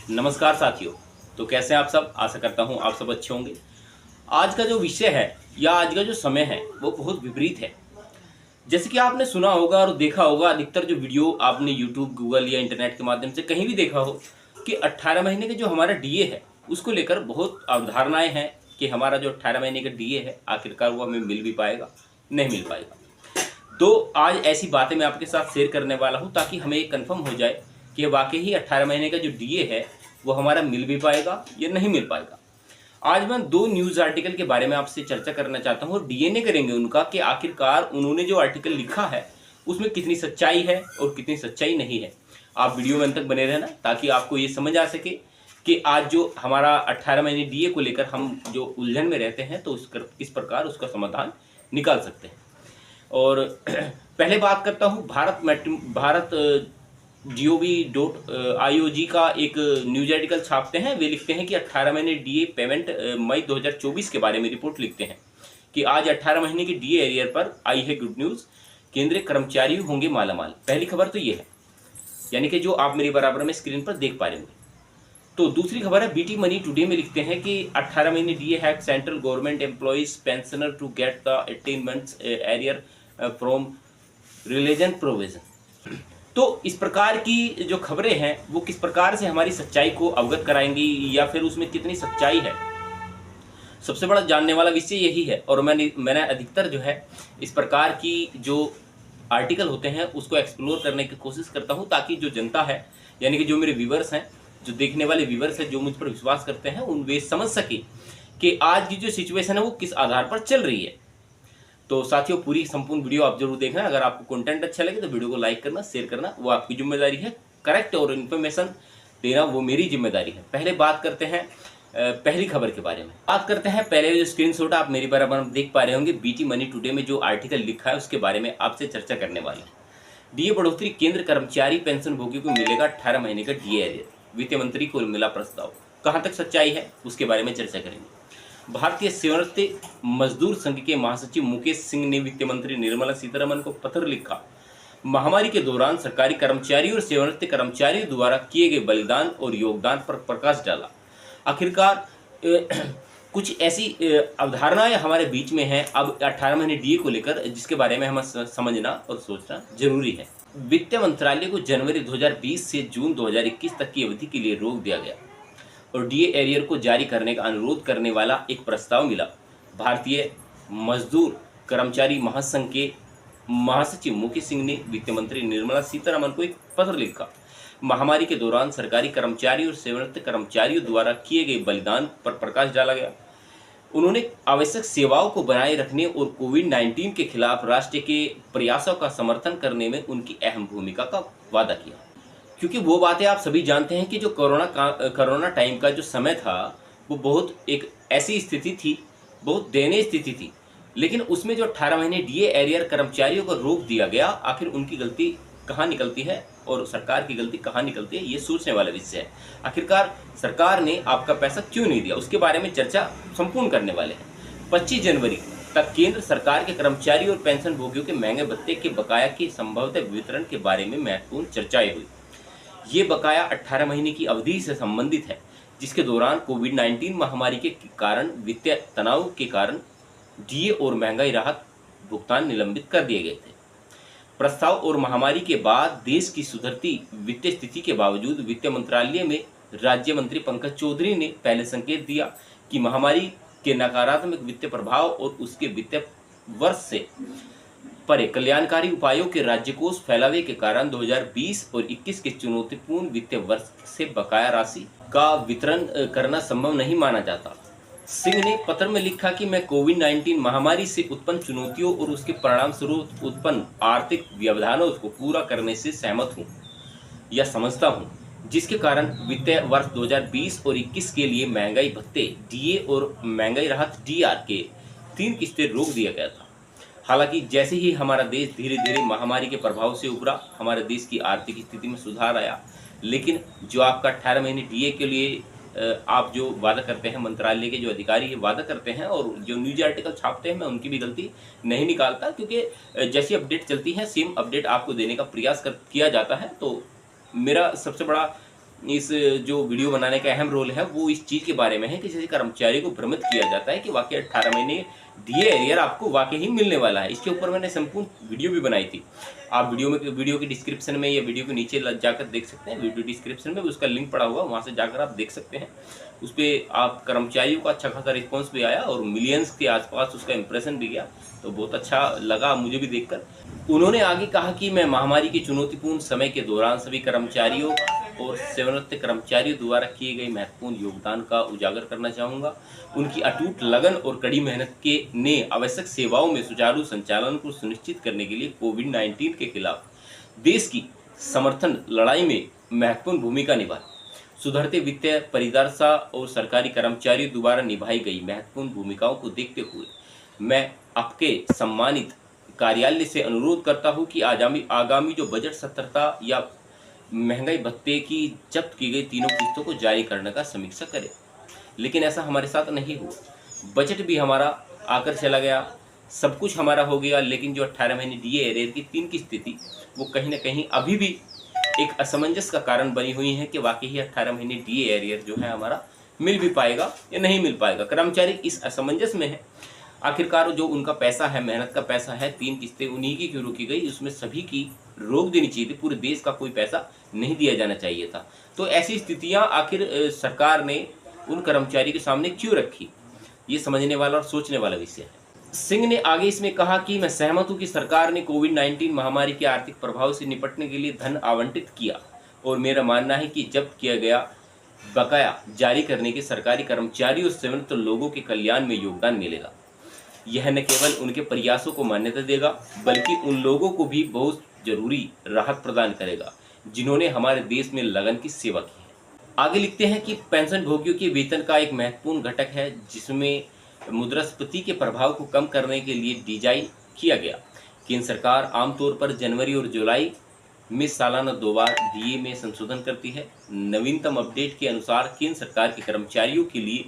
नमस्कार साथियों। तो कैसे हैं आप सब? आशा करता हूं आप सब अच्छे होंगे। आज का जो विषय है या आज का जो समय है वो बहुत विपरीत है। जैसे कि आपने सुना होगा और देखा होगा, अधिकतर जो वीडियो आपने यूट्यूब, गूगल या इंटरनेट के माध्यम से कहीं भी देखा हो कि 18 महीने के जो हमारा डीए है उसको लेकर बहुत अवधारणाएं हैं कि हमारा जो 18 महीने का डीए है आखिरकार वो हमें मिल भी पाएगा, नहीं मिल पाएगा। तो आज ऐसी बातें मैं आपके साथ शेयर करने वाला हूं ताकि हमें ये कन्फर्म हो जाए कि वाकई ही 18 महीने का जो डीए है वो हमारा मिल भी पाएगा या नहीं मिल पाएगा। आज मैं दो न्यूज़ आर्टिकल के बारे में आपसे चर्चा करना चाहता हूं और डीएनए करेंगे उनका कि आखिरकार उन्होंने जो आर्टिकल लिखा है उसमें कितनी सच्चाई है और कितनी सच्चाई नहीं है। आप वीडियो में अंत तक बने रहना ताकि आपको ये समझ आ सके कि आज जो हमारा 18 महीने डीए को लेकर हम जो उलझन में रहते हैं तो किस प्रकार उसका समाधान निकाल सकते हैं। और पहले बात करता हूँ भारत gov.io का एक न्यूज आर्टिकल छापते हैं। वे लिखते हैं कि 18 महीने डीए पेमेंट मई 2024 के बारे में रिपोर्ट लिखते हैं कि आज 18 महीने के डीए एरियर पर आई है गुड न्यूज़, केंद्रीय कर्मचारी होंगे मालामाल। पहली खबर तो ये है, यानी कि जो आप मेरे बराबर में स्क्रीन पर देख पा रहे होंगे। तो दूसरी खबर है बीटी मनी टुडे में लिखते हैं कि 18 महीने DA hike central government employees pensioner to get the 18 months arrear from religion provision. तो इस प्रकार की जो खबरें हैं वो किस प्रकार से हमारी सच्चाई को अवगत कराएंगी या फिर उसमें कितनी सच्चाई है, सबसे बड़ा जानने वाला विषय यही है। और मैंने अधिकतर जो है इस प्रकार की जो आर्टिकल होते हैं उसको एक्सप्लोर करने की कोशिश करता हूं ताकि जो जनता है, यानी कि जो मेरे व्यूवर्स हैं, जो देखने वाले व्यूवर्स हैं, जो मुझ पर विश्वास करते हैं, उन वे समझ सके कि आज की जो सिचुएशन है वो किस आधार पर चल रही है। तो साथियों, पूरी संपूर्ण वीडियो आप जरूर देखना। अगर आपको कंटेंट अच्छा लगे तो वीडियो को लाइक करना, शेयर करना वो आपकी जिम्मेदारी है। करेक्ट और इन्फॉर्मेशन देना वो मेरी जिम्मेदारी है। पहले बात करते हैं पहली खबर के बारे में। बात करते हैं पहले जो स्क्रीनशॉट आप मेरी बराबर देख पा रहे होंगे, बीटी मनी टुडे में जो आर्टिकल लिखा है उसके बारे में आपसे चर्चा करने वाले हैं। डीए बढ़ोतरी, केंद्र कर्मचारी पेंशन भोगियों को मिलेगा 18 महीने का डीए एरियर, वित्त मंत्री को मिला प्रस्ताव। कहां तक सच्चाई है उसके बारे में चर्चा करेंगे। भारतीय सेवानिवृत्त मजदूर संघ के महासचिव मुकेश सिंह ने वित्त मंत्री निर्मला सीतारमण को पत्र लिखा। महामारी के दौरान सरकारी कर्मचारियों और सेवानिवृत्त कर्मचारियों द्वारा किए गए बलिदान और योगदान पर प्रकाश डाला। आखिरकार कुछ ऐसी अवधारणाएं हमारे बीच में हैं अब 18 महीने डीए को लेकर, जिसके बारे में हमें समझना और सोचना जरूरी है। वित्त मंत्रालय को जनवरी 2020 से जून 2021 तक की अवधि के लिए रोक दिया गया और डीए एरियर को जारी करने का अनुरोध करने वाला एक प्रस्ताव मिला। भारतीय मजदूर कर्मचारी महासंघ के महासचिव मुकेश सिंह ने वित्त मंत्री निर्मला सीतारमण को एक पत्र लिखा। महामारी के दौरान सरकारी कर्मचारियों और सेवानिवृत्त कर्मचारियों द्वारा किए गए बलिदान पर प्रकाश डाला गया। उन्होंने आवश्यक सेवाओं को बनाए रखने और कोविड-19 के खिलाफ राष्ट्र के प्रयासों का समर्थन करने में उनकी अहम भूमिका का वादा किया। क्योंकि वो बातें आप सभी जानते हैं कि जो कोरोना टाइम का जो समय था वो बहुत एक ऐसी स्थिति थी, बहुत दयनीय स्थिति थी। लेकिन उसमें जो 18 महीने डीए एरियर कर्मचारियों को रोक दिया गया, आखिर उनकी गलती कहाँ निकलती है और सरकार की गलती कहाँ निकलती है, ये सोचने वाला विषय है। आखिरकार सरकार ने आपका पैसा क्यों नहीं दिया, उसके बारे में चर्चा संपूर्ण करने वाले हैं। 25 जनवरी तक केंद्र सरकार के कर्मचारी और पेंशन भोगियों के महंगे भत्ते के बकाया के संभवतः वितरण के बारे में महत्वपूर्ण चर्चाएं हुई। ये बकाया 18 महीने की अवधि से संबंधित है, जिसके दौरान कोविड-19 महामारी के कारण वित्तीय तनाव के कारण डीए और महंगाई राहत भुगतान निलंबित कर दिए गए थे। प्रस्ताव और महामारी के बाद देश की सुधरती वित्तीय स्थिति के बावजूद वित्त मंत्रालय में राज्य मंत्री पंकज चौधरी ने पहले संकेत दिया कि महामारी के नकारात्मक वित्तीय प्रभाव और उसके वित्तीय वर्ष से परे कल्याणकारी उपायों के राज्य कोष फैलावे के कारण 2020 और 21 के चुनौतीपूर्ण वित्तीय वर्ष से बकाया राशि का वितरण करना संभव नहीं माना जाता। सिंह ने पत्र में लिखा कि मैं कोविड-19 महामारी से उत्पन्न चुनौतियों और उसके परिणाम स्वरूप उत्पन्न आर्थिक व्यवधानों को पूरा करने से सहमत हूं या समझता हूं, जिसके कारण वित्तीय वर्ष 2020 और 21 के लिए महंगाई भत्ते डीए और महंगाई राहत डीआर के 3 किस्तें रोक दिया गया था। हालांकि जैसे ही हमारा देश धीरे धीरे महामारी के प्रभाव से उभरा, हमारे देश की आर्थिक स्थिति में सुधार आया। लेकिन जो आपका 18 महीने डीए के लिए आप जो वादा करते हैं, मंत्रालय के जो अधिकारी वादा करते हैं और जो न्यूज आर्टिकल छापते हैं, मैं उनकी भी गलती नहीं निकालता, क्योंकि जैसी अपडेट चलती है सेम अपडेट आपको देने का प्रयास किया जाता है। तो मेरा सबसे बड़ा इस जो वीडियो बनाने का अहम रोल है वो इस चीज़ के बारे में है कि जैसे कर्मचारी को भ्रमित किया जाता है कि वाकई 18 महीने डीए एरियर आपको वाकई ही मिलने वाला है। इसके ऊपर मैंने संपूर्ण वीडियो भी बनाई थी। आप वीडियो की डिस्क्रिप्शन में या वीडियो के नीचे जाकर देख सकते हैं। वीडियो डिस्क्रिप्शन में उसका लिंक पड़ा हुआ, वहाँ से जाकर आप देख सकते हैं। उस पर आप कर्मचारियों का अच्छा खासा रिस्पॉन्स भी आया और मिलियंस के आसपास उसका इंप्रेशन भी गया, तो बहुत अच्छा लगा मुझे भी देखकर। उन्होंने आगे कहा कि मैं महामारी के चुनौतीपूर्ण समय के दौरान सभी कर्मचारियों और सेवानिवृत्त कर्मचारियों द्वारा किए गए महत्वपूर्ण योगदान का उजागर करना चाहूँगा। उनकी अटूट लगन और कड़ी मेहनत के ने आवश्यक सेवाओं में सुचारू संचालन को सुनिश्चित करने के लिए कोविड-19 के खिलाफ देश की समर्थन लड़ाई में महत्वपूर्ण भूमिका निभाई। सुधरते वित्तीय परिदशा और सरकारी कर्मचारियों द्वारा निभाई गई महत्वपूर्ण भूमिकाओं को देखते हुए मैं आपके सम्मानित कार्यालय से अनुरोध करता हूं कि आगामी जो बजट सत्र था या महंगाई भत्ते की जब्त की गई तीनों किस्तों को जारी करने का समीक्षा करें। लेकिन ऐसा हमारे साथ नहीं हुआ। बजट भी हमारा आकर चला गया, सब कुछ हमारा हो गया, लेकिन जो 18 महीने डीए एरियर की 3 किस्तें थी वो कहीं ना कहीं अभी भी एक असमंजस का कारण बनी हुई है कि वाकई ही 18 महीने डीए एरियर जो है हमारा मिल भी पाएगा या नहीं मिल पाएगा। कर्मचारी इस असमंजस में है। आखिरकार जो उनका पैसा है, मेहनत का पैसा है, 3 किस्तें उन्हीं की क्यों रोकी गई? उसमें सभी की रोक देनी चाहिए थी। पूरे देश का कोई पैसा नहीं दिया जाना चाहिए था। तो ऐसी स्थितियां आखिर सरकार ने उन कर्मचारी के सामने क्यों रखी? ये समझने वाला और सोचने वाला विषय है। सिंह ने आगे इसमें कहा कि मैं सहमत हूं कि सरकार ने कोविड-19 महामारी के आर्थिक प्रभाव से निपटने के लिए धन आवंटित किया और मेरा मानना है कि जब्त किया गया बकाया जारी करने के सरकारी कर्मचारियों और सेवानिवृत्त लोगों के कल्याण में योगदान मिलेगा। यह न केवल उनके प्रयासों को मान्यता देगा बल्कि उन लोगों को भी बहुत जरूरी राहत प्रदान करेगा जिन्होंने हमारे देश में लगन की सेवा की है। आगे लिखते हैं कि पेंशन भोगियों के वेतन का एक महत्वपूर्ण घटक है जिसमें मुद्रास्फीति के प्रभाव को कम करने के लिए डिजाइन किया गया। केंद्र सरकार आमतौर पर जनवरी और जुलाई में सालाना 2 बार डीए में संशोधन करती है। नवीनतम अपडेट के अनुसार केंद्र सरकार के कर्मचारियों के लिए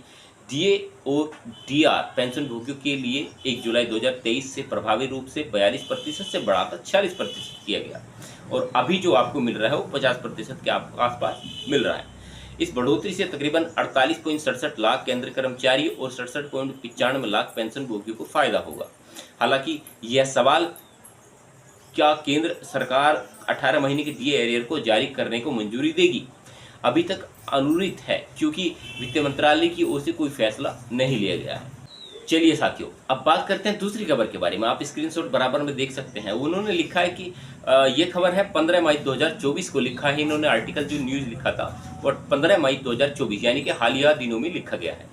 डीए और डीआर पेंशन भोगियों के लिए 1 जुलाई 2023 से प्रभावी रूप से 42% से बढ़ाकर 46% किया गया और अभी जो आपको मिल रहा है वो 50% के आसपास मिल रहा है। इस बढ़ोतरी से तकरीबन 48.67 लाख केंद्र कर्मचारी और 67.95 लाख पेंशन भोगियों को फायदा होगा। हालांकि यह सवाल क्या केंद्र सरकार 18 महीने के डीए एरियर को जारी करने को मंजूरी देगी, अभी तक अनुरित है क्योंकि वित्त मंत्रालय की ओर से कोई फैसला नहीं लिया गया है। चलिए साथियों, अब बात करते हैं दूसरी खबर के बारे में। आप स्क्रीनशॉट बराबर में देख सकते हैं। उन्होंने लिखा है कि ये खबर है 15 मई 2024 को लिखा है। इन्होंने आर्टिकल जो न्यूज़ लिखा था वो 15 मई 2024 यानी कि हालिया दिनों में लिखा गया है।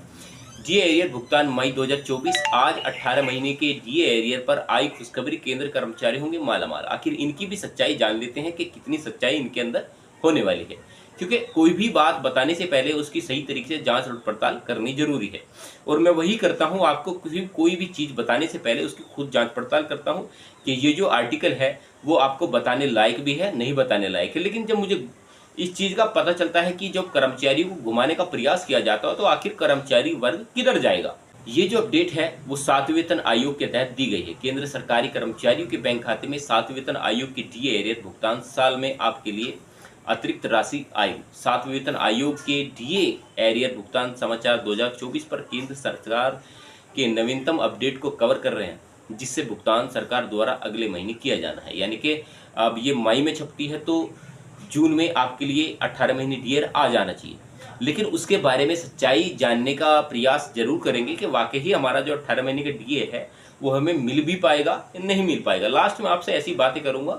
डीए एरियर भुगतान मई 2024। आज 18 महीने के डीए एरियर पर आई खुशखबरी, केंद्र कर्मचारी होंगे मालामाल। आखिर इनकी भी सच्चाई जान लेते हैं कि कितनी सच्चाई इनके अंदर होने वाली है, क्योंकि कोई भी बात बताने से पहले उसकी सही तरीके से जांच और पड़ताल करनी जरूरी है। और मैं वही करता हूं, आपको कोई भी चीज़ बताने से पहले उसकी खुद जांच पड़ताल करता हूं कि ये जो आर्टिकल है वो आपको बताने लायक भी है, नहीं बताने लायक है। लेकिन जब मुझे इस चीज़ का पता चलता है कि जब कर्मचारियों को घुमाने का प्रयास किया जाता है तो आखिर कर्मचारी वर्ग किधर जाएगा। ये जो अपडेट है वो 7वें वेतन आयोग के तहत दी गई है। केंद्र सरकारी कर्मचारियों के बैंक खाते में 7वें वेतन आयोग के डीए एरियर भुगतान साल में आपके लिए अतिरिक्त राशि आई। 7वें वेतन आयोग के डीए एरियर भुगतान समाचार 2024 पर केंद्र सरकार के नवीनतम अपडेट को कवर कर रहे हैं, जिससे भुगतान सरकार द्वारा अगले महीने किया जाना है। यानी कि अब ये मई में छपती है तो जून में आपके लिए 18 महीने डीए आ जाना चाहिए। लेकिन उसके बारे में सच्चाई जानने का प्रयास जरूर करेंगे कि वाकई ही हमारा जो 18 महीने का डीए है वो हमें मिल भी पाएगा या नहीं मिल पाएगा। लास्ट में आपसे ऐसी बातें करूंगा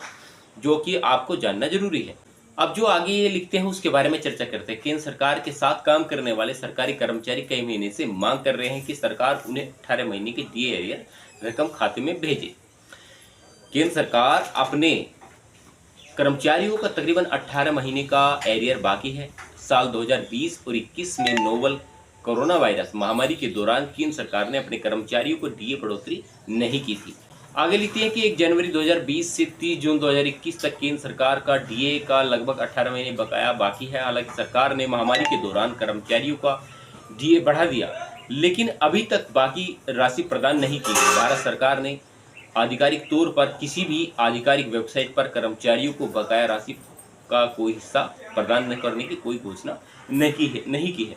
जो कि आपको जानना जरूरी है। अब जो आगे ये लिखते हैं उसके बारे में चर्चा करते हैं। केंद्र सरकार के साथ काम करने वाले सरकारी कर्मचारी कई महीने से मांग कर रहे हैं कि सरकार उन्हें 18 महीने के डीए एरियर रकम खाते में भेजे। केंद्र सरकार अपने कर्मचारियों का तकरीबन 18 महीने का एरियर बाकी है। साल 2020 और 21 में नोवल कोरोना वायरस महामारी के दौरान केंद्र सरकार ने अपने कर्मचारियों को डीए बढ़ोतरी नहीं की थी। आगे लिखते हैं कि 1 जनवरी 2020 से 30 जून 2021 तक केंद्र सरकार का डीए का लगभग 18 महीने बकाया बाकी है। हालांकि सरकार ने महामारी के दौरान कर्मचारियों का डीए बढ़ा दिया, लेकिन अभी तक बाकी राशि प्रदान नहीं की गई। भारत सरकार ने आधिकारिक तौर पर किसी भी आधिकारिक वेबसाइट पर कर्मचारियों को बकाया राशि का कोई हिस्सा प्रदान करने की कोई घोषणा नहीं की है।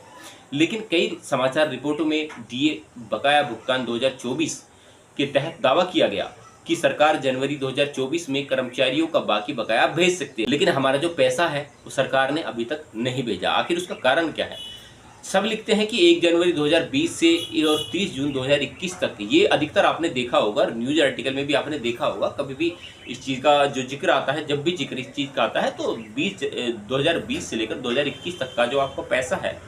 लेकिन कई समाचार रिपोर्टों में डीए बकाया भुगतान 2024 के तहत दावा किया गया कि सरकार जनवरी 2024 में कर्मचारियों का बाकी बकाया भेज सकती है, लेकिन हमारा जो पैसा है वो सरकार ने अभी तक नहीं भेजा। आखिर उसका कारण क्या है? सब लिखते हैं कि 1 जनवरी 2020 से और 30 जून 2021 तक, ये अधिकतर आपने देखा होगा, न्यूज आर्टिकल में भी आपने देखा होगा, कभी भी इस चीज़ का जो जिक्र आता है, जब भी जिक्र इस चीज़ का आता है तो 2020 से लेकर 2021 तक का जो आपका पैसा है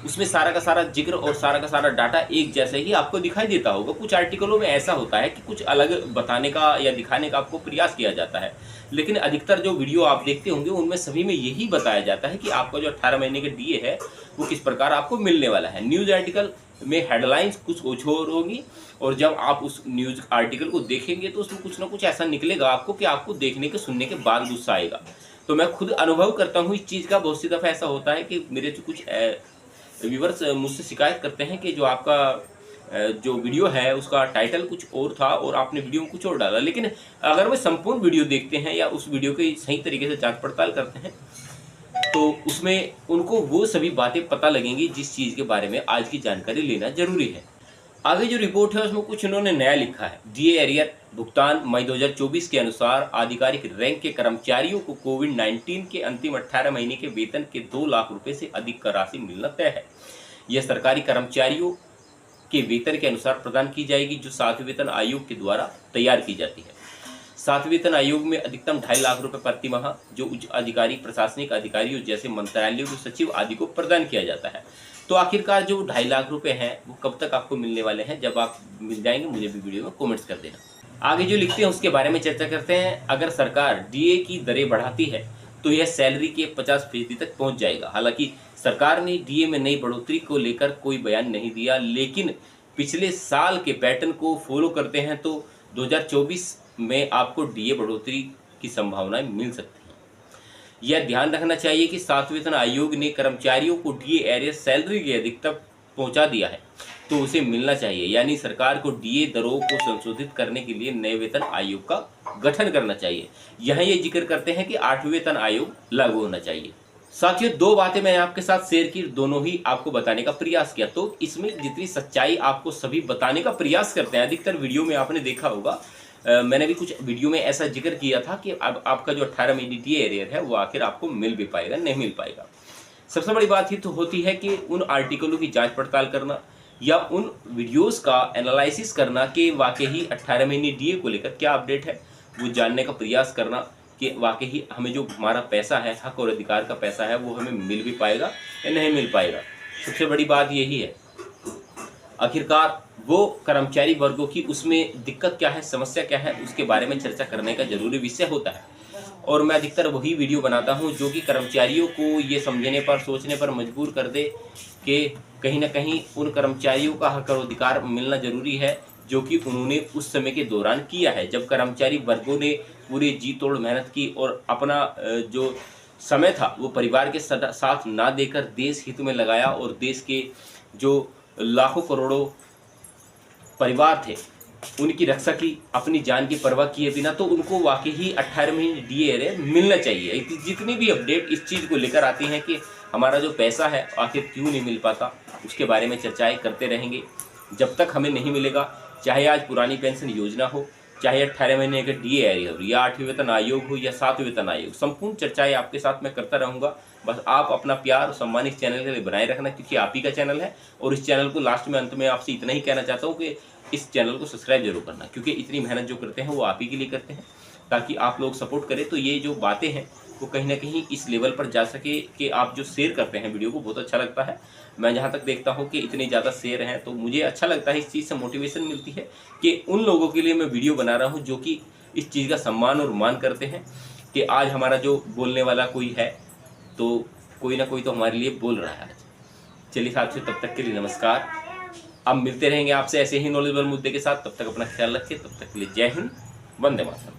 उसमें सारा का सारा जिक्र और सारा का सारा डाटा एक जैसे ही आपको दिखाई देता होगा। कुछ आर्टिकलों में ऐसा होता है कि कुछ अलग बताने का या दिखाने का आपको प्रयास किया जाता है, लेकिन अधिकतर जो वीडियो आप देखते होंगे उनमें सभी में यही बताया जाता है कि आपका जो 18 महीने के डीए है वो किस प्रकार आपको मिलने वाला है। न्यूज़ आर्टिकल में हेडलाइंस कुछ और होगी और जब आप उस न्यूज़ आर्टिकल को देखेंगे तो उसमें कुछ ना कुछ ऐसा निकलेगा आपको कि आपको देखने के सुनने के बाद गुस्सा आएगा। तो मैं खुद अनुभव करता हूँ इस चीज़ का। बहुत सी दफ़ा ऐसा होता है कि मेरे जो कुछ व्यूवर्स मुझसे शिकायत करते हैं कि जो आपका जो वीडियो है उसका टाइटल कुछ और था और आपने वीडियो में कुछ और डाला, लेकिन अगर वे संपूर्ण वीडियो देखते हैं या उस वीडियो की सही तरीके से जांच पड़ताल करते हैं तो उसमें उनको वो सभी बातें पता लगेंगी जिस चीज़ के बारे में आज की जानकारी लेना जरूरी है। आगे जो रिपोर्ट है उसमें कुछ इन्होंने नया लिखा है। डीए एरियर भुगतान मई 2024 के अनुसार आधिकारिक रैंक के कर्मचारियों को कोविड-19 के अंतिम 18 महीने के वेतन के 2 लाख रुपए से अधिक का राशि मिलना तय है। यह सरकारी कर्मचारियों के वेतन के अनुसार प्रदान की जाएगी जो 7वें वेतन आयोग के द्वारा तैयार की जाती है। 7वें वेतन आयोग में अधिकतम 2.5 लाख रुपए प्रति माह जो उच्च अधिकारी, प्रशासनिक अधिकारियों जैसे मंत्रालयों के सचिव आदि को प्रदान किया जाता है। तो आखिरकार जो 2.5 लाख रुपए हैं वो कब तक आपको मिलने वाले हैं? जब आप मिल जाएंगे मुझे भी वीडियो में कमेंट्स कर देना। आगे जो लिखते हैं उसके बारे में चर्चा करते हैं। अगर सरकार डीए की दरें बढ़ाती है तो यह सैलरी के 50% तक पहुंच जाएगा। हालांकि सरकार ने डीए में नई बढ़ोतरी को लेकर कोई बयान नहीं दिया, लेकिन पिछले साल के पैटर्न को फॉलो करते हैं तो 2024 में आपको डीए बढ़ोतरी की संभावनाएं मिल सकती हैं। यह ध्यान रखना चाहिए कि 7वें वेतन आयोग ने कर्मचारियों को डीए एरियर सैलरी के अधिकतम पहुंचा दिया है तो उसे मिलना चाहिए, यानी सरकार को डीए दरों को संशोधित करने के लिए नए वेतन आयोग का गठन करना चाहिए। यहाँ ये जिक्र करते हैं कि 8वें वेतन आयोग लागू होना चाहिए। साथियों, 2 बातें मैंने आपके साथ शेयर की, दोनों ही आपको बताने का प्रयास किया। तो इसमें जितनी सच्चाई आपको सभी बताने का प्रयास करते हैं, अधिकतर वीडियो में आपने देखा होगा, मैंने भी कुछ वीडियो में ऐसा जिक्र किया था कि अब आपका जो 18 महीने डीए एरियर है वो आखिर आपको मिल भी पाएगा नहीं मिल पाएगा। सबसे बड़ी बात ही तो होती है कि उन आर्टिकलों की जांच पड़ताल करना या उन वीडियोस का एनालिसिस करना कि वाकई 18 महीने डीए को लेकर क्या अपडेट है, वो जानने का प्रयास करना कि वाकई हमें जो हमारा पैसा है, हक और अधिकार का पैसा है, वो हमें मिल भी पाएगा या नहीं मिल पाएगा। सबसे बड़ी बात यही है। आखिरकार वो कर्मचारी वर्गों की उसमें दिक्कत क्या है, समस्या क्या है, उसके बारे में चर्चा करने का जरूरी विषय होता है। और मैं अधिकतर वही वीडियो बनाता हूं जो कि कर्मचारियों को ये समझने पर, सोचने पर मजबूर कर दे कि कहीं ना कहीं उन कर्मचारियों का हक और अधिकार मिलना जरूरी है जो कि उन्होंने उस समय के दौरान किया है, जब कर्मचारी वर्गों ने पूरी जी तोड़ मेहनत की और अपना जो समय था वो परिवार के साथ ना देकर देश हित में लगाया और देश के जो लाखों करोड़ों परिवार थे उनकी रक्षा की, अपनी जान की परवाह किए बिना, तो उनको वाकई ही 18 महीने डीए एरियर मिलना चाहिए। जितनी भी अपडेट इस चीज़ को लेकर आती हैं कि हमारा जो पैसा है आखिर क्यों नहीं मिल पाता, उसके बारे में चर्चाएं करते रहेंगे जब तक हमें नहीं मिलेगा। चाहे आज पुरानी पेंशन योजना हो, चाहे 18 महीने का डीए एरियर हो, या 8वें वेतन आयोग हो या 7वें वेतन आयोग, संपूर्ण चर्चाएं आपके साथ मैं करता रहूँगा। बस आप अपना प्यार और सम्मान इस चैनल के लिए बनाए रखना, क्योंकि आप ही का चैनल है। और इस चैनल को लास्ट में, अंत में आपसे इतना ही कहना चाहता हूँ कि इस चैनल को सब्सक्राइब जरूर करना, क्योंकि इतनी मेहनत जो करते हैं वो आप ही के लिए करते हैं, ताकि आप लोग सपोर्ट करें तो ये जो बातें हैं वो कहीं ना कहीं इस लेवल पर जा सके कि आप जो शेयर करते हैं वीडियो को, बहुत अच्छा लगता है। मैं जहाँ तक देखता हूँ कि इतने ज़्यादा शेयर हैं तो मुझे अच्छा लगता है, इस चीज़ से मोटिवेशन मिलती है कि उन लोगों के लिए मैं वीडियो बना रहा हूँ जो कि इस चीज़ का सम्मान और मान करते हैं कि आज हमारा जो बोलने वाला कोई है तो कोई ना कोई तो हमारे लिए बोल रहा है आज। चलिए साथियों, तब तक के लिए नमस्कार। अब मिलते रहेंगे आपसे ऐसे ही नॉलेजेबल मुद्दे के साथ। तब तक अपना ख्याल रखिए। तब तक के लिए जय हिंद, वंदे मातरम।